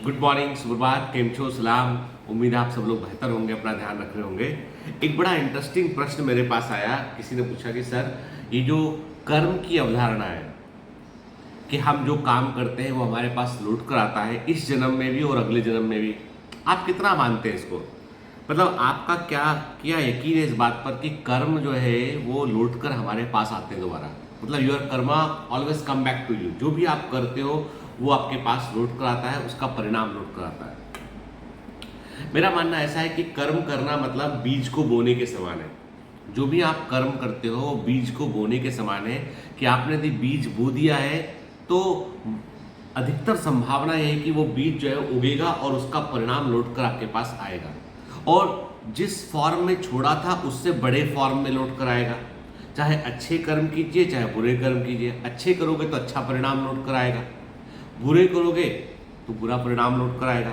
Good morning, सुप्रभात, केम छो, सलाम। उम्मीद है आप सब लोग बेहतर होंगे, अपना ध्यान रख रहे होंगे। एक बड़ा इंटरेस्टिंग प्रश्न मेरे पास आया। किसी ने पूछा कि सर, ये जो कर्म की अवधारणा है कि हम जो काम करते हैं वो हमारे पास लौट कर आता है इस जन्म में भी और अगले जन्म में भी, आप कितना मानते हैं इसको? मतलब आपका क्या यकीन है इस बात पर कि कर्म जो है वो लौट कर हमारे पास आते हैं दोबारा? मतलब your karma always come back to you. जो भी आप करते हो वो आपके पास लौट कर आता है, उसका परिणाम लौट कर आता है। मेरा मानना ऐसा है कि कर्म करना मतलब बीज को बोने के समान है। जो भी आप कर्म करते हो वो बीज को बोने के समान है कि आपने यदि बीज बो दिया है तो अधिकतर संभावना यह है कि वो बीज जो है उगेगा और उसका परिणाम लौट कर आपके पास आएगा, और जिस फॉर्म में छोड़ा था उससे बड़े फॉर्म में लौट कर आएगा। चाहे अच्छे कर्म कीजिए चाहे बुरे कर्म कीजिए, अच्छे करोगे तो अच्छा परिणाम लौट कर आएगा, बुरे करोगे तो बुरा परिणाम लौट कर आएगा।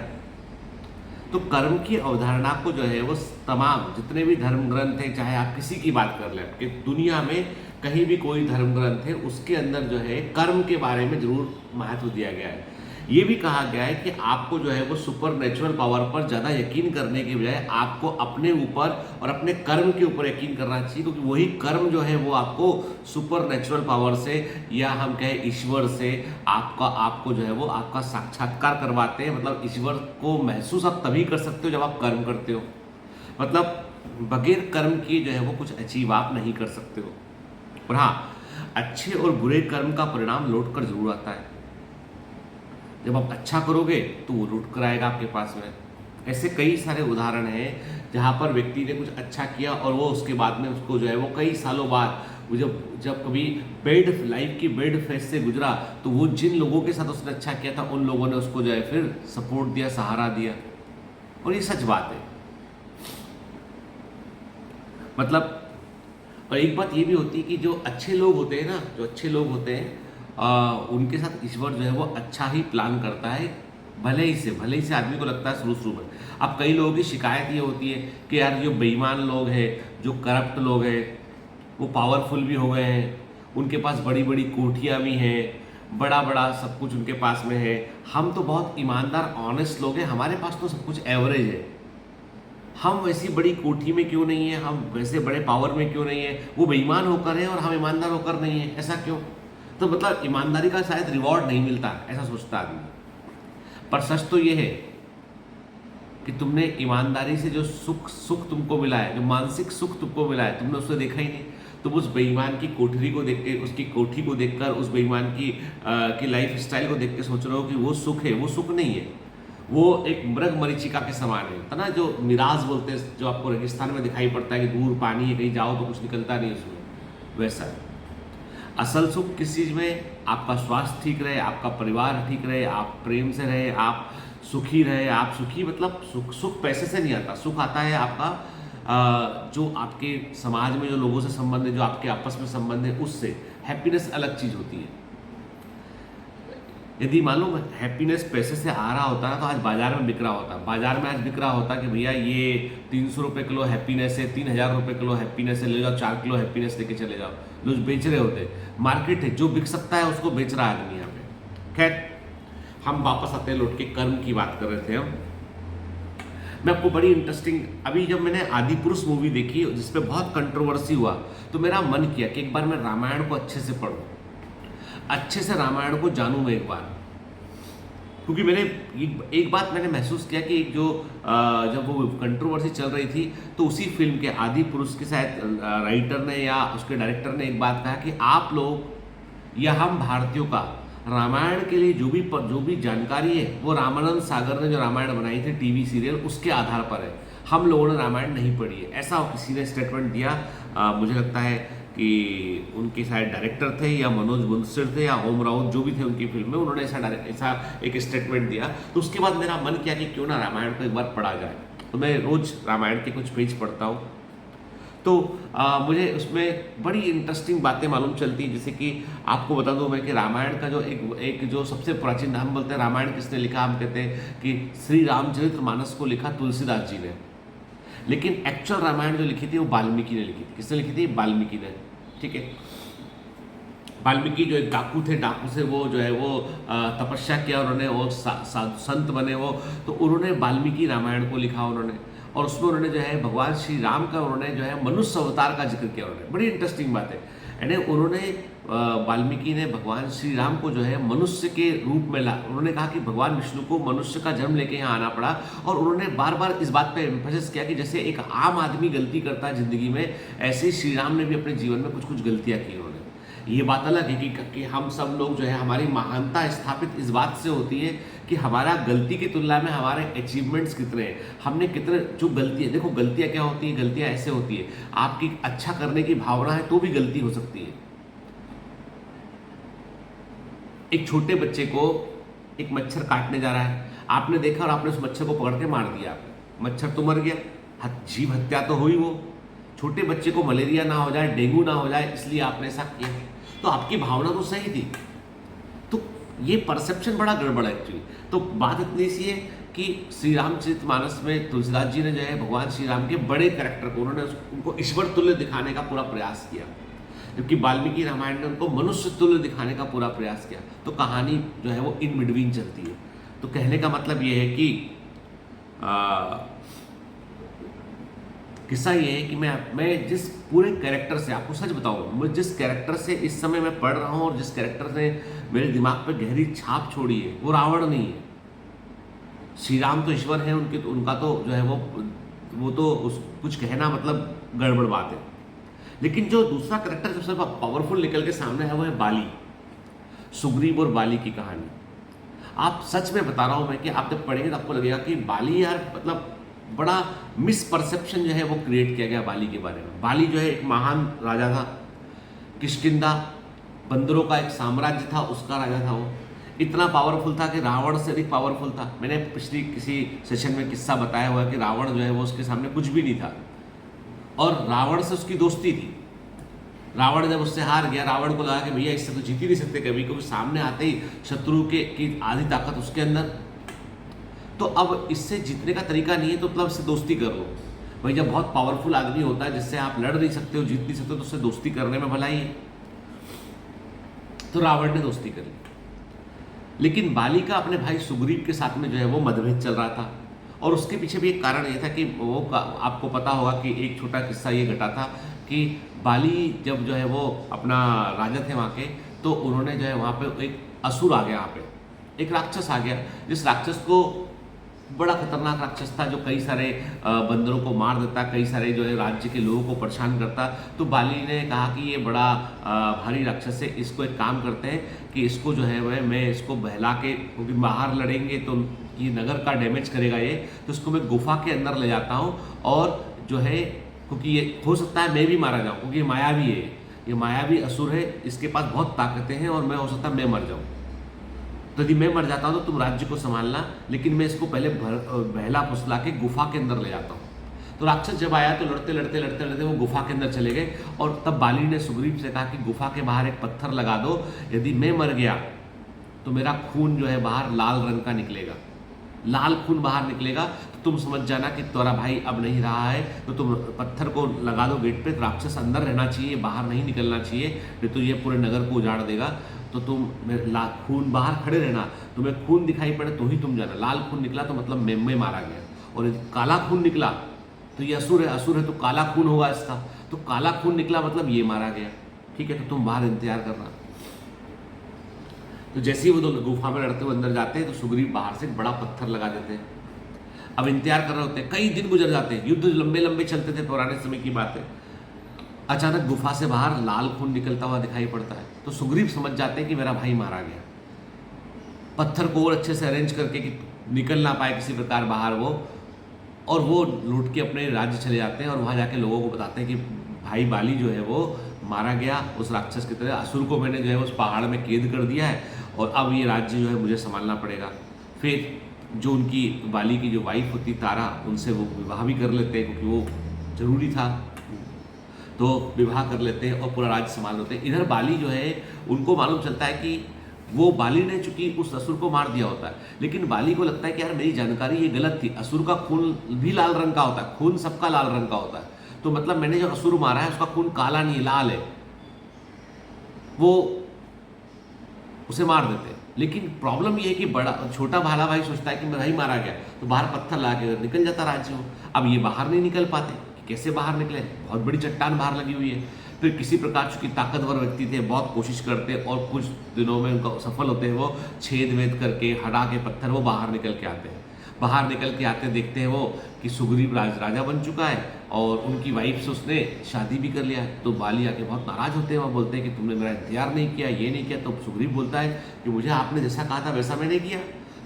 तो कर्म की अवधारणा को जो है वो तमाम जितने भी धर्म ग्रंथ हैं, चाहे आप किसी की बात कर लें कि दुनिया में कहीं भी कोई धर्म ग्रंथ है उसके अंदर जो है कर्म के बारे में जरूर महत्व दिया गया है। ये भी कहा गया है कि आपको जो है वो सुपर नेचुरल पावर पर ज़्यादा यकीन करने के बजाय आपको अपने ऊपर और अपने कर्म के ऊपर यकीन करना चाहिए, क्योंकि वही कर्म जो है वो आपको सुपर नेचुरल पावर से या हम कहें ईश्वर से आपको जो है वो आपका साक्षात्कार करवाते हैं। मतलब ईश्वर को महसूस आप तभी कर सकते हो जब आप कर्म करते हो। मतलब बगैर कर्म किए जो है वो कुछ अचीव आप नहीं कर सकते हो। और हाँ, अच्छे और बुरे कर्म का परिणाम लौट कर जरूर आता है। जब आप अच्छा करोगे तो वो लौट कर आएगा आपके पास में। ऐसे कई सारे उदाहरण हैं जहाँ पर व्यक्ति ने कुछ अच्छा किया और वो उसके बाद में उसको जो है वो कई सालों बाद वो जब कभी लाइफ की बेड फेज से गुजरा तो वो जिन लोगों के साथ उसने अच्छा किया था उन लोगों ने उसको जो है फिर सपोर्ट दिया, सहारा दिया। और ये सच बात है। मतलब और एक बात ये भी होती है कि जो अच्छे लोग होते हैं ना, जो अच्छे लोग होते हैं उनके साथ ईश्वर जो है वो अच्छा ही प्लान करता है, भले ही से आदमी को लगता है शुरू में। अब कई लोगों की शिकायत ये होती है कि यार जो बेईमान लोग हैं, जो करप्ट लोग हैं, वो पावरफुल भी हो गए हैं, उनके पास बड़ी बड़ी कोठियाँ भी हैं, बड़ा बड़ा सब कुछ उनके पास में है। हम तो बहुत ईमानदार ऑनेस्ट लोग हैं, हमारे पास तो सब कुछ एवरेज है। हम वैसी बड़ी कोठी में क्यों नहीं है, हम वैसे बड़े पावर में क्यों नहीं है? वो बेईमान होकर है और हम ईमानदार होकर नहीं है, ऐसा क्यों? तो मतलब ईमानदारी का शायद रिवॉर्ड नहीं मिलता, ऐसा सोचता आदमी। पर सच तो ये है कि तुमने ईमानदारी से जो सुख तुमको मिला है, जो मानसिक सुख तुमको मिला है, तुमने उसको देखा ही नहीं। तुम उस बेईमान की कोठरी को देख के, उसकी कोठी को देखकर, उस बेईमान की लाइफ स्टाइल को देख के सोच रहे हो कि वो सुख है। वो सुख नहीं है, वो एक मृग मरीचिका के समान है ना, जो मिराज बोलते हैं, जो आपको रेगिस्तान में दिखाई पड़ता है कि दूर पानी है, कहीं जाओ तो कुछ निकलता नहीं उसमें, वैसा है। असल सुख किस चीज़ में? आपका स्वास्थ्य ठीक रहे, आपका परिवार ठीक रहे, आप प्रेम से रहे, आप सुखी रहे। आप सुखी मतलब सुख पैसे से नहीं आता, सुख आता है आपका जो आपके समाज में जो लोगों से संबंध है, जो आपके आपस में संबंध है, उससे। हैप्पीनेस अलग चीज़ होती है। यदि मालूम हैप्पीनेस पैसे से आ रहा होता है तो आज बाजार में बिक रहा होता, बाजार में आज बिक रहा होता कि भैया ये 300 रुपये किलो हैप्पीनेस है, 3000 रुपये किलो हैप्पीनेस है, ले जाओ 4 किलो हैप्पीनेस लेके चले जाओ। लोग बेच रहे होते, मार्केट है, जो बिक सकता है उसको बेच रहा है आदमी यहाँ पे। खैर, हम वापस आते हैं, लौट के कर्म की बात कर रहे थे हम। मैं आपको बड़ी इंटरेस्टिंग, अभी जब मैंने आदि पुरुष मूवी देखी जिसपे बहुत कंट्रोवर्सी हुआ, तो मेरा मन किया कि एक बार मैं रामायण को अच्छे से पढूं, अच्छे से रामायण को जानूं मैं एक बार। क्योंकि मैंने एक बात मैंने महसूस किया कि एक जो जब वो कंट्रोवर्सी चल रही थी तो उसी फिल्म के आदि पुरुष के शायद राइटर ने या उसके डायरेक्टर ने एक बात कहा कि आप लोग या हम भारतीयों का रामायण के लिए जो भी जानकारी है वो रामानंद सागर ने जो रामायण बनाई थी टीवी सीरियल, उसके आधार पर है। हम लोगों ने रामायण नहीं पढ़ी है, ऐसा किसी ने स्टेटमेंट दिया। मुझे लगता है कि उनके शायद डायरेक्टर थे या मनोज बुंसर थे या ओम राउत, जो भी थे उनकी फिल्म में, उन्होंने ऐसा एक स्टेटमेंट दिया। तो उसके बाद मेरा मन किया कि क्यों ना रामायण को एक बार पढ़ा जाए। तो मैं रोज रामायण के कुछ पेज पढ़ता हूँ, तो मुझे उसमें बड़ी इंटरेस्टिंग बातें मालूम चलती हैं। जैसे कि आपको बता दूं मैं कि रामायण का जो एक जो सबसे प्राचीन, हम बोलते हैं रामायण किसने लिखा, हम कहते हैं कि श्री रामचरितमानस को लिखा तुलसीदास जी ने, लेकिन एक्चुअल रामायण जो लिखी थी वो वाल्मीकि ने लिखी थी। किसने लिखी थी? वाल्मीकि ने। ठीक है, वाल्मीकि जो एक डाकू थे, डाकू से वो जो है वो तपस्या किया उन्होंने और साधु संत बने वो, तो उन्होंने वाल्मीकि रामायण को लिखा उन्होंने, और उसमें उन्होंने जो है भगवान श्री राम का उन्होंने जो है मनुष्य अवतार का जिक्र किया उन्होंने। बड़ी इंटरेस्टिंग बात है, यानी उन्होंने वाल्मीकि ने भगवान श्री राम को जो है मनुष्य के रूप में ला, उन्होंने कहा कि भगवान विष्णु को मनुष्य का जन्म लेके यहाँ आना पड़ा, और उन्होंने बार बार इस बात पे एम्फेसिस किया कि जैसे एक आम आदमी गलती करता है ज़िंदगी में, ऐसे ही श्री राम ने भी अपने जीवन में कुछ कुछ गलतियाँ की उन्होंने। ये बात अलग है कि हम सब लोग जो है हमारी महानता स्थापित इस बात से होती है कि हमारा गलती की तुलना में हमारे अचीवमेंट्स कितने हैं, हमने कितने जो गलती है। देखो गलतियाँ क्या होती हैं, गलतियाँ ऐसे होती है, आपकी अच्छा करने की भावना है तो भी गलती हो सकती है। एक छोटे बच्चे को एक मच्छर काटने जा रहा है, आपने देखा और आपने उस मच्छर को पकड़ के मार दिया, आपने मच्छर तो मर गया, जीव हत्या तो हुई। वो छोटे बच्चे को मलेरिया ना हो जाए, डेंगू ना हो जाए, इसलिए आपने ऐसा किया, तो आपकी भावना तो सही थी। तो ये परसेप्शन बड़ा गड़बड़ है एक्चुअली। तो बात इतनी सी है कि श्री रामचरितमानस में तुलसीदास जी ने जो है भगवान श्री राम के बड़े कैरेक्टर को उन्होंने उनको ईश्वर तुल्य दिखाने का पूरा प्रयास किया, जबकि वाल्मीकि रामायण ने उनको मनुष्य तुल्य दिखाने का पूरा प्रयास किया। तो कहानी जो है वो इन बिटवीन चलती है। तो कहने का मतलब ये है कि किस्सा ये है कि मैं जिस पूरे कैरेक्टर से, आपको सच बताऊं, मैं जिस कैरेक्टर से इस समय मैं पढ़ रहा हूँ और जिस कैरेक्टर ने मेरे दिमाग पे गहरी छाप छोड़ी है, वो रावण नहीं है। श्री राम तो ईश्वर है, उनका तो जो है वो तो कुछ कहना मतलब गड़बड़ बात है। लेकिन जो दूसरा कैरेक्टर सबसे पावरफुल निकल के सामने है वो है बाली, सुग्रीव और बाली की कहानी। आप सच में बता रहा हूँ मैं कि आप जब पढ़ेंगे तो आपको लगेगा कि बाली यार मतलब बड़ा मिसपरसेप्शन जो है वो क्रिएट किया गया बाली के बारे में। बाली जो है एक महान राजा था, किष्किंधा बंदरों का एक साम्राज्य था, उसका राजा था। वो इतना पावरफुल था कि रावण से अधिक पावरफुल था। मैंने पिछली किसी सेशन में किस्सा बताया हुआ कि रावण जो है वो उसके सामने कुछ भी नहीं था, और रावण से उसकी दोस्ती थी। रावण जब उससे हार गया, रावण को लगा कि भैया इससे तो जीत ही नहीं सकते कभी, क्योंकि सामने आते ही शत्रु की आधी ताकत उसके अंदर। तो अब इससे जीतने का तरीका नहीं है, तो मतलब इससे दोस्ती कर लो भाई। जब बहुत पावरफुल आदमी होता है जिससे आप लड़ नहीं सकते हो, जीत नहीं सकते हो, तो उससे दोस्ती करने में भलाई है। तो रावण ने दोस्ती कर ली, लेकिन बाली का अपने भाई सुग्रीव के साथ में जो है वो मतभेद चल रहा था। और उसके पीछे भी एक कारण ये था कि वो आपको पता होगा कि एक छोटा किस्सा ये घटा था कि बाली जब जो है वो अपना राजा थे वहाँ के, तो उन्होंने जो है वहाँ पे एक असुर आ गया, वहाँ पे एक राक्षस आ गया, जिस राक्षस को बड़ा खतरनाक राक्षस था, जो कई सारे बंदरों को मार देता, कई सारे जो है राज्य के लोगों को परेशान करता। तो बाली ने कहा कि ये बड़ा भारी राक्षस है, इसको एक काम करते हैं कि इसको जो है वह मैं इसको बहला के, क्योंकि बाहर लड़ेंगे तो ये नगर का डैमेज करेगा ये, तो इसको मैं गुफा के अंदर ले जाता हूँ, और जो है क्योंकि ये हो सकता है मैं भी मारा जाऊँ, क्योंकि ये मायावी है, ये मायावी असुर है, इसके पास बहुत ताकतें हैं, और मैं हो सकता है मैं मर जाऊँ। तो यदि मैं मर जाता हूँ तो तुम राज्य को संभालना, लेकिन मैं इसको पहले बहला फुसला के गुफा के अंदर ले जाता हूँ। तो राक्षस जब आया तो लड़ते लड़ते लड़ते लड़ते वो गुफा के अंदर चले गए, और तब बाली ने सुग्रीव से कहा कि गुफा के बाहर एक पत्थर लगा दो, यदि मैं मर गया तो मेरा खून जो है बाहर लाल रंग का निकलेगा, लाल खून बाहर निकलेगा, तो तुम समझ जाना कि तुम्हारा भाई अब नहीं रहा है। तो तुम पत्थर को लगा दो गेट पे, तो राक्षस अंदर रहना चाहिए, बाहर नहीं निकलना चाहिए, नहीं तो ये पूरे नगर को उजाड़ देगा। तो तुम खून बाहर खड़े रहना, तुम्हें खून दिखाई पड़े तो ही तुम जाना। लाल खून निकला तो मतलब मैं मारा गया, और यदि काला खून निकला तो ये असुर है तो काला खून होगा इसका, तो काला खून निकला मतलब ये मारा गया। ठीक है, तो तुम बाहर इंतजार करना। तो जैसे ही वो दोनों गुफा में लड़ते हुए अंदर जाते हैं तो सुग्रीव बाहर से बड़ा पत्थर लगा देते हैं। अब इंतजार कर रहे होते हैं, कई दिन गुजर जाते हैं, युद्ध लंबे लंबे चलते थे, पुराने समय की बात है। अचानक गुफा से बाहर लाल खून निकलता हुआ दिखाई पड़ता है, तो सुग्रीव समझ जाते हैं कि मेरा भाई मारा गया। पत्थर को और अच्छे से अरेंज करके कि निकल ना पाए किसी प्रकार बाहर वो, और वो लूट के अपने राज्य चले जाते हैं, और वहाँ जाके लोगों को बताते हैं कि भाई बाली जो है वो मारा गया उस राक्षस की तरह, असुर को मैंने जो है उस पहाड़ में कैद कर दिया है, और अब ये राज्य जो है मुझे संभालना पड़ेगा। फिर जो उनकी बाली की जो वाइफ होती तारा, उनसे वो विवाह भी कर लेते हैं, क्योंकि वो जरूरी था, तो विवाह कर लेते हैं और पूरा राज्य संभाल लेते हैं। इधर बाली जो है उनको मालूम चलता है कि वो बाली ने चूंकि उस असुर को मार दिया होता है, लेकिन बाली को लगता है कि यार मेरी जानकारी ये गलत थी, असुर का खून भी लाल रंग का होता है, खून सबका लाल रंग का होता है, तो मतलब मैंने जो असुर मारा है उसका खून काला नहीं लाल है। वो उसे मार देते हैं। लेकिन प्रॉब्लम ये है कि बड़ा छोटा भाला भाई सोचता है कि मेरा ही मारा गया, तो बाहर पत्थर ला के निकल जाता राज्य वो। अब ये बाहर नहीं निकल पाते, कैसे बाहर निकले, बहुत बड़ी चट्टान बाहर लगी हुई है। फिर किसी प्रकार चूंकि ताकतवर व्यक्ति थे, बहुत कोशिश करते और कुछ दिनों में उनका सफल होते हैं, वो छेद वेद करके हटा के पत्थर वो बाहर निकल के आते हैं। बाहर निकल के आते देखते हैं वो कि सुग्रीव राजा बन चुका है और उनकी वाइफ से उसने शादी भी कर लिया है। तो बाली आके बहुत नाराज होते हैं, वह बोलते हैं कि तुमने मेरा इंतजार नहीं किया, ये नहीं किया। तो सुग्रीव बोलता है कि मुझे आपने जैसा कहा था वैसा मैंने किया,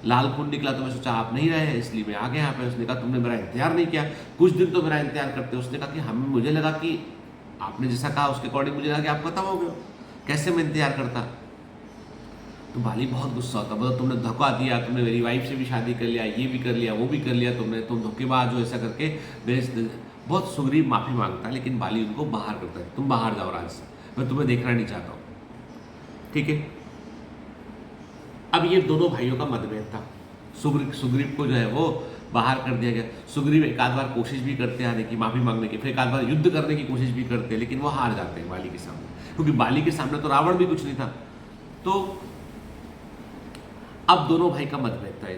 लाल खून निकला तो मैं सोचा आप नहीं रहे इसलिए मैं आ गया यहाँ पे। उसने कहा तुमने मेरा इंतजार नहीं किया, कुछ दिन तो मेरा इंतजार करते। उसने कहा कि मुझे लगा कि आपने जैसा कहा उसके अकॉर्डिंग मुझे लगा कि आप खत्म हो गए, कैसे मैं इंतजार करता। तो बाली बहुत गुस्सा होता, बोला तुमने धोखा दिया, तुमने मेरी वाइफ से भी शादी कर लिया, ये भी कर लिया, वो भी कर लिया, तुम धोखेबाज हो, ऐसा करके बहुत। सुग्रीव माफी मांगता है लेकिन बाली उनको बाहर करता है, तुम बाहर जाओ राज्य से, मैं तुम्हें देखना नहीं चाहता हूँ। ठीक है, अब ये दोनों भाइयों का मतभेद था। सुग्रीव को जो है वो बाहर कर दिया गया। सुग्रीव एक आध बार कोशिश भी करते हैं आने की, माफी मांगने की, फिर एक आध बार युद्ध करने की कोशिश भी करते हैं, लेकिन वो हार जाते हैं बाली के सामने, क्योंकि बाली के सामने तो रावण भी कुछ नहीं था। तो अब दोनों भाई का मतभेद था।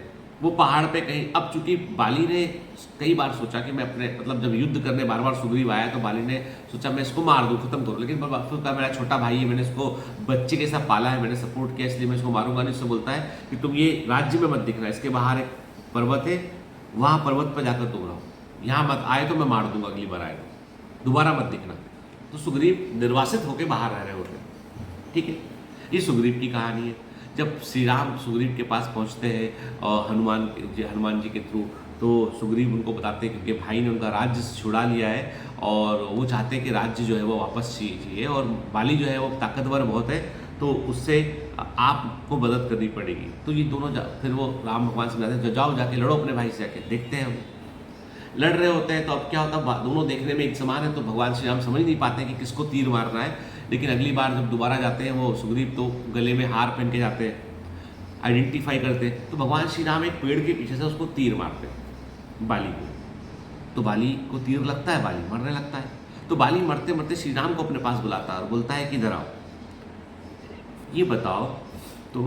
वो पहाड़ पे कहीं, अब चूंकि बाली ने कई बार सोचा कि मैं अपने मतलब जब युद्ध करने बार बार सुग्रीव आया तो बाली ने सोचा मैं इसको मार दूं, खत्म करूं। लेकिन फिर कहा मेरा छोटा भाई है, मैंने इसको बच्चे के साथ पाला है, मैंने सपोर्ट किया, इसलिए मैं इसको मारूंगा नहीं। इससे बोलता है कि तुम ये राज्य में मत दिखना, इसके बाहर एक पर्वत है, वहां पर्वत पर जाकर तुम रहो, यहाँ मत आए तो मैं मार दूंगा, अगली बार आए तो दोबारा मत दिखना। तो सुग्रीव निर्वासित होकर बाहर रह रहे होते। ठीक है, ये सुग्रीव की कहानी है। जब श्री राम सुग्रीव के पास पहुंचते हैं और हनुमान जी के थ्रू, तो सुग्रीव उनको बताते हैं क्योंकि भाई ने उनका राज्य छुड़ा लिया है और वो चाहते हैं कि राज्य जो है वो वापस चाहिए, और बाली जो है वो ताकतवर बहुत है, तो उससे आपको मदद करनी पड़ेगी। तो ये दोनों फिर वो राम भगवान से जाते हैं, जाओ जाके लड़ो अपने भाई से, जाके देखते हैं। लड़ रहे होते हैं तो अब क्या होता है, दोनों देखने में एक समान है, तो भगवान श्री राम समझ नहीं पाते कि किसको तीर मारना है। लेकिन अगली बार जब दोबारा जाते हैं, वो सुग्रीव तो गले में हार पहन के जाते हैं, आइडेंटिफाई करते हैं, तो भगवान श्री राम एक पेड़ के पीछे से उसको तीर मारते हैं बाली को। तो बाली को तीर लगता है, बाली मरने लगता है। तो बाली मरते मरते श्री राम को अपने पास बुलाता है और बोलता है कि इधर आओ, ये बताओ तो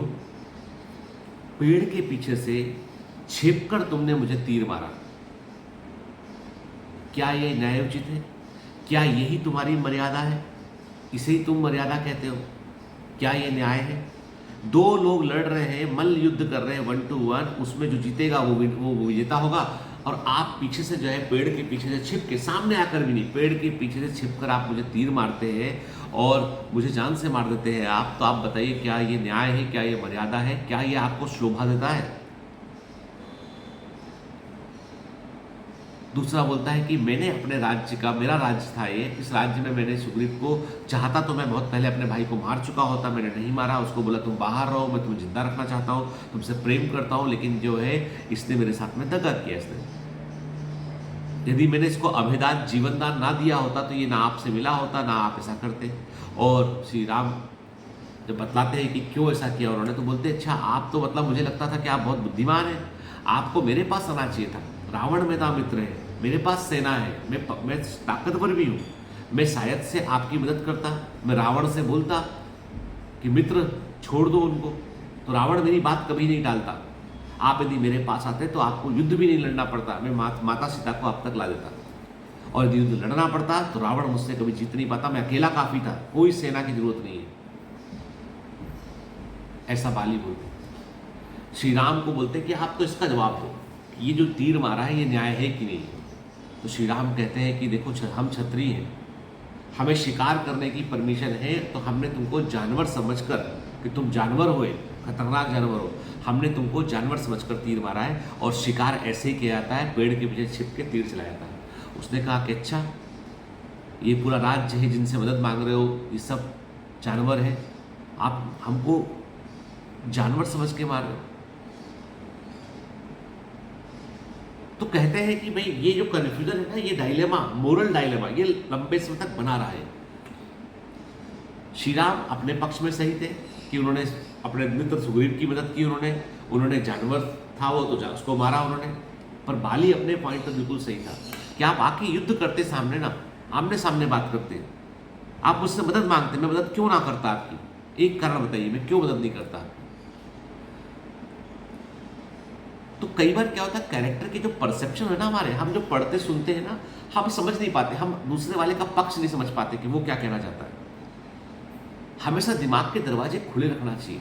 पेड़ के पीछे से छिपकर तुमने मुझे तीर मारा, क्या ये न्यायोचित है? क्या यही तुम्हारी मर्यादा है? इसे ही तुम मर्यादा कहते हो? क्या ये न्याय है? दो लोग लड़ रहे हैं, मल्ल युद्ध कर रहे हैं 1 to 1, उसमें जो जीतेगा वो विजेता होगा, और आप पीछे से जो है पेड़ के पीछे से छिप के, सामने आकर भी नहीं, पेड़ के पीछे से छिपकर आप मुझे तीर मारते हैं और मुझे जान से मार देते हैं आप। तो आप बताइए क्या ये न्याय है? क्या ये मर्यादा है? क्या ये आपको शोभा देता है? दूसरा बोलता है कि मैंने अपने राज्य का, मेरा राज्य था ये, इस राज्य में मैंने सुग्रीव को चाहता तो मैं बहुत पहले अपने भाई को मार चुका होता, मैंने नहीं मारा। उसको बोला तुम बाहर रहो, मैं तुम्हें जिंदा रखना चाहता हूँ, तुमसे प्रेम करता हूँ, लेकिन जो है इसने मेरे साथ में दगा किया। इसने, यदि मैंने इसको अभेदान जीवन दान ना दिया होता तो ये ना आपसे मिला होता, ना आप ऐसा करते। और श्री राम जब बतलाते हैं कि क्यों ऐसा किया उन्होंने, तो बोलते अच्छा आप तो मतलब मुझे लगता था कि आप बहुत बुद्धिमान हैं, आपको मेरे पास आना चाहिए था। रावण मेरा मित्र है, मेरे पास सेना है, मैं ताकतवर भी हूँ, मैं शायद से आपकी मदद करता, मैं रावण से बोलता कि मित्र छोड़ दो उनको, तो रावण मेरी बात कभी नहीं टालता। आप यदि मेरे पास आते तो आपको युद्ध भी नहीं लड़ना पड़ता, मैं माता सीता को आप तक ला देता, और यदि युद्ध लड़ना पड़ता तो रावण मुझसे कभी जीत नहीं पाता, मैं अकेला काफी था, कोई सेना की जरूरत नहीं है। ऐसा बाली बोलते। श्री राम को बोलते कि आप तो इसका जवाब दो, ये जो तीर मारा है ये न्याय है कि नहीं? तो श्री राम कहते हैं कि देखो हम क्षत्रिय हैं, हमें शिकार करने की परमिशन है, तो हमने तुमको जानवर समझकर, कि तुम जानवर हो, खतरनाक जानवर हो, हमने तुमको जानवर समझकर तीर मारा है, और शिकार ऐसे ही किया जाता है, पेड़ के पीछे छिप के तीर चलाया जाता है। उसने कहा कि अच्छा ये पूरा राज्य है जिनसे मदद मांग रहे हो, ये सब जानवर है, आप हमको जानवर समझ के मार रहे हो? तो कहते हैं कि भाई ये जो कन्फ्यूजन है ना, ये डायलेमा, मोरल डायलेमा, ये लंबे समय तक बना रहा है। श्री राम अपने पक्ष में सही थे कि उन्होंने अपने मित्र सुग्रीव की मदद की, उन्होंने जानवर था वो तो उसको मारा उन्होंने, पर बाली अपने पॉइंट पर बिल्कुल सही था कि आप आके युद्ध करते सामने ना, आमने सामने बात करते, आप मुझसे मदद मांगते, मैं मदद क्यों ना करता आपकी, एक कारण बताइए, मैं क्यों मदद नहीं करता? तो कई बार क्या होता है, कैरेक्टर के जो परसेप्शन है ना हमारे, हम जो पढ़ते सुनते हैं ना, हम समझ नहीं पाते, हम दूसरे वाले का पक्ष नहीं समझ पाते कि वो क्या कहना चाहता है। हमेशा दिमाग के दरवाजे खुले रखना चाहिए।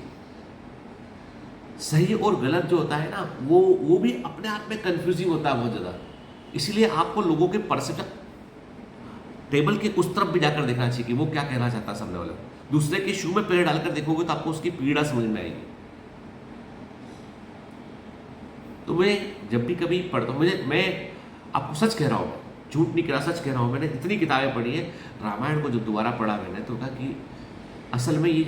सही और गलत जो होता है ना, वो भी अपने आप में कंफ्यूजिंग होता है बहुत ज़्यादा। इसलिए आपको लोगों के परसेप्शन, टेबल के उस तरफ भी जाकर देखना चाहिए कि वो क्या कहना चाहता है सामने वाला। दूसरे के शू में पैर डालकर देखोगे तो आपको उसकी पीड़ा समझ में आएगी। तो मैं जब भी कभी पढ़ता हूँ, मैं आपको सच कह रहा हूँ, झूठ नहीं कह रहा, सच कह रहा हूँ, मैंने इतनी किताबें पढ़ी है, रामायण को जो दोबारा पढ़ा मैंने तो कहा कि असल में ये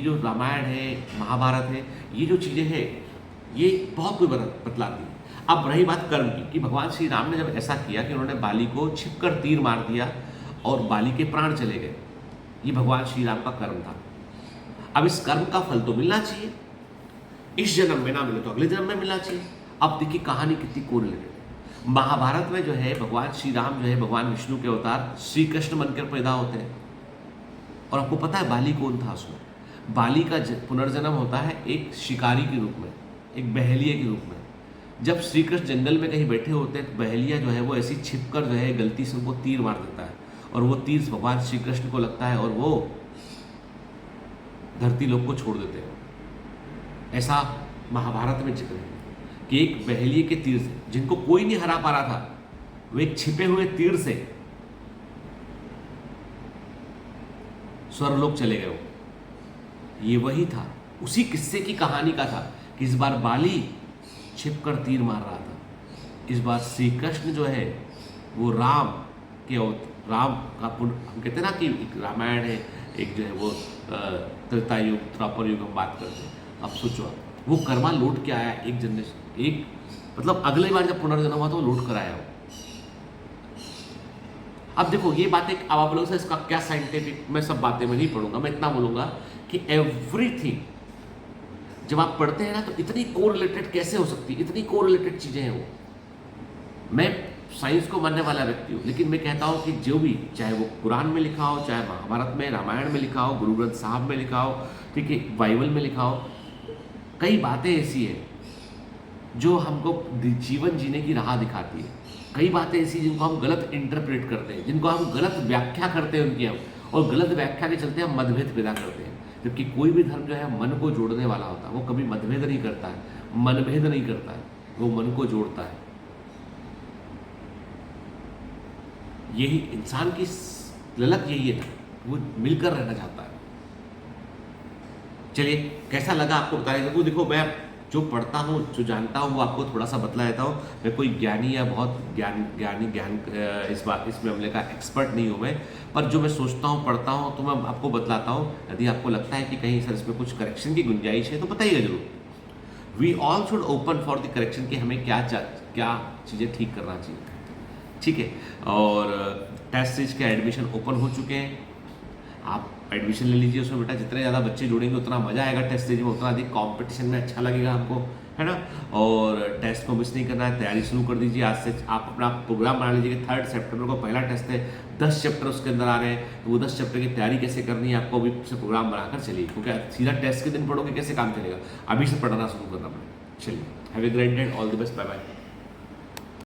जो रामायण है, महाभारत है, ये जो चीज़ें हैं, ये बहुत कोई बतलाती है। अब रही बात कर्म की, कि भगवान श्री राम ने जब ऐसा किया कि उन्होंने बाली को छिपकर तीर मार दिया और बाली के प्राण चले गए, ये भगवान श्री राम का कर्म था। अब इस कर्म का फल तो मिलना चाहिए, इस जन्म में ना मिले तो अगले जन्म में मिलना चाहिए। अब देखिए कहानी कितनी कोरिलेटेड है। महाभारत में जो है भगवान श्री राम जो है भगवान विष्णु के अवतार श्री कृष्ण बनकर पैदा होते हैं। और आपको पता है बाली कौन था उसमें? बाली का पुनर्जन्म होता है एक शिकारी के रूप में, एक बहेलिए के रूप में। जब श्री कृष्ण जंगल में कहीं बैठे होते हैं तो बहेलिया जो है वो ऐसी छिपकर जो है गलती से उनको तीर मार देता है, और वो तीर भगवान श्री कृष्ण को लगता है और वो धरती लोक को छोड़ देते हैं। ऐसा महाभारत में जिक्र है कि एक बहेलिए के तीर से, जिनको कोई नहीं हरा पा रहा था, वो एक छिपे हुए तीर से स्वर्गलोक चले गए। ये वही था, उसी किस्से की कहानी का था कि इस बार बाली छिपकर तीर मार रहा था, इस बार श्री कृष्ण जो है वो राम का हम कहते हैं ना कि एक रामायण है, एक जो है वो त्रेता युग, द्वापर युग हम बात करते हैं। अब सोचो वो कर्मा लौट के आया, एक जनरेशन, एक मतलब अगली बार जब पुनर्जन्म हुआ तो वो लौट कर आया वो। अब देखो ये बातें, अब आप लोगों से इसका क्या साइंटिफिक, मैं सब बातें में नहीं पढ़ूंगा, मैं इतना बोलूंगा कि एवरीथिंग जब आप पढ़ते हैं ना तो इतनी कोरिलेटेड कैसे हो सकती है, इतनी कोरिलेटेड चीजें हैं वो। मैं साइंस को मानने वाला व्यक्ति हूँ, लेकिन मैं कहता हूँ कि जो भी, चाहे वो कुरान में लिखा हो, चाहे महाभारत में, रामायण में लिखा हो, गुरु ग्रंथ साहब में लिखा हो, ठीक है, बाइबल में लिखा हो, कई बातें ऐसी है जो हमको जीवन जीने की राह दिखाती है। कई बातें ऐसी जिनको हम गलत इंटरप्रेट करते हैं, जिनको हम गलत व्याख्या करते हैं उनकी हम, और गलत व्याख्या के चलते हम मतभेद पैदा करते हैं। जबकि कोई भी धर्म जो है मन को जोड़ने वाला होता है, वो कभी मतभेद नहीं करता है, मनभेद नहीं करता है, वो मन को जोड़ता है। यही इंसान की ललक यही है, वो मिलकर रहना चाहता है। चलिए कैसा लगा आपको बताइए। देखो मैं जो पढ़ता हूँ, जो जानता हूँ, वो आपको थोड़ा सा बतला देता हूँ। मैं कोई ज्ञानी या बहुत ज्ञान इस मामले का एक्सपर्ट नहीं हूँ मैं, पर जो मैं सोचता हूँ, पढ़ता हूँ, तो मैं आपको बतलाता हूँ। यदि आपको लगता है कि कहीं सर इसमें कुछ करेक्शन की गुंजाइश है तो बताइएगा जरूर। We all should open for the correction, कि हमें क्या चीज़ें ठीक करना चाहिए, ठीक है। और टेस्ट सीरीज के एडमिशन ओपन हो चुके हैं, आप एडमिशन ले लीजिए उसमें बेटा। जितने ज़्यादा बच्चे जुड़ेंगे उतना मज़ा आएगा टेस्ट सीरीज में, उतना अधिक कंपटीशन में अच्छा लगेगा हमको, है ना। और टेस्ट को मिस नहीं करना है, तैयारी शुरू कर दीजिए आज से। आप अपना प्रोग्राम बना लीजिए कि 3 सितंबर को पहला टेस्ट है, 10 चैप्टर उसके अंदर आ रहे हैं, तो वो 10 चैप्टर की तैयारी कैसे करनी है आपको अभी से प्रोग्राम बनाकर चलिए, क्योंकि सीधा टेस्ट के दिन पढ़ोगे कैसे काम चलेगा, अभी से पढ़ना शुरू करना पड़ेगा। चलिए, have a great day, all the best, bye bye.